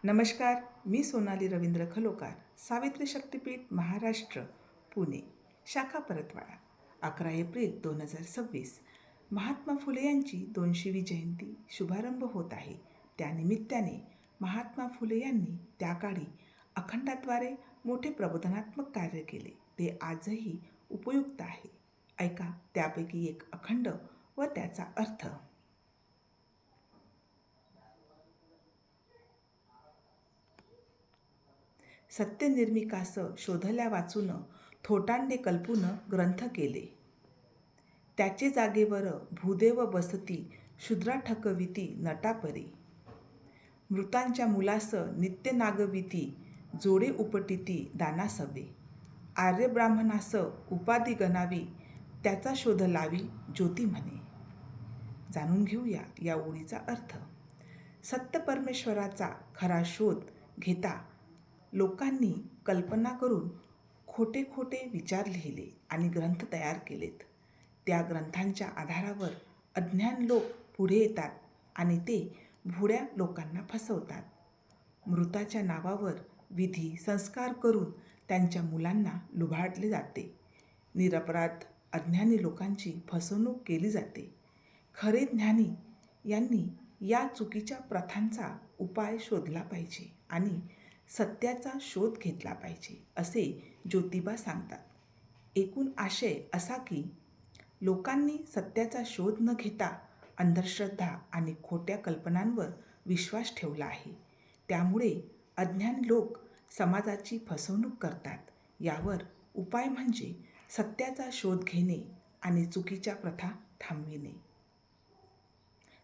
नमस्कार. मी सोनाली रवींद्र खलोकार, सावित्री शक्तीपीठ महाराष्ट्र, पुणे, शाखा परतवाडा. 11 एप्रिल 2026. महात्मा फुले यांची 200वी जयंती शुभारंभ होत आहे. त्यानिमित्ताने महात्मा फुले यांनी त्या काळी अखंडाद्वारे मोठे प्रबोधनात्मक कार्य केले. ते आजही उपयुक्त आहे. ऐका त्यापैकी एक अखंड व त्याचा अर्थ. सत्य निर्मिकास शोधल्या वाचून, थोटांडे कल्पून ग्रंथ केले. त्याचे जागेवर भूदेव बसती, शूद्रा ठकविती नटापरी. मृतांच्या मुलास नित्य नागविती, जोडे उपटिती दानासवे. आर्य ब्राह्मणास उपाधी गणावी, त्याचा शोध लावी ज्योती म्हणे. जाणून घेऊया या ओळीचा अर्थ. सत्य परमेश्वराचा खरा शोध घेता लोकांनी कल्पना करून खोटे खोटे विचार लिहिले आणि ग्रंथ तयार केलेत. त्या ग्रंथांच्या आधारावर अज्ञान लोक पुढे येतात आणि ते भोळ्या लोकांना फसवतात. मृताच्या नावावर विधी संस्कार करून त्यांच्या मुलांना लुबाडले जाते. निरपराध अज्ञानी लोकांची फसवणूक केली जाते. खरे ज्ञानी यांनी या चुकीच्या प्रथांचा उपाय शोधला पाहिजे आणि सत्याचा शोध घेतला पाहिजे, असे ज्योतिबा सांगतात. एकूण आशय असा की लोकांनी सत्याचा शोध न घेता अंधश्रद्धा आणि खोट्या कल्पनांवर विश्वास ठेवला आहे. त्यामुळे अज्ञान लोक समाजाची फसवणूक करतात. यावर उपाय म्हणजे सत्याचा शोध घेणे आणि चुकीच्या प्रथा थांबविणे.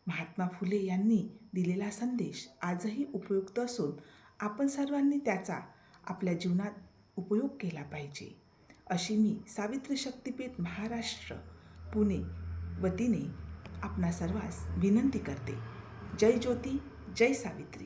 महात्मा फुले यांनी दिलेला संदेश आजही उपयुक्त असून आपण सर्वांनी त्याचा आपल्या जीवनात उपयोग केला पाहिजे, अशी मी सावित्री शक्तीपीठ महाराष्ट्र, पुणे वतीने आपणा सर्वांस विनंती करते. जय ज्योती, जय सावित्री.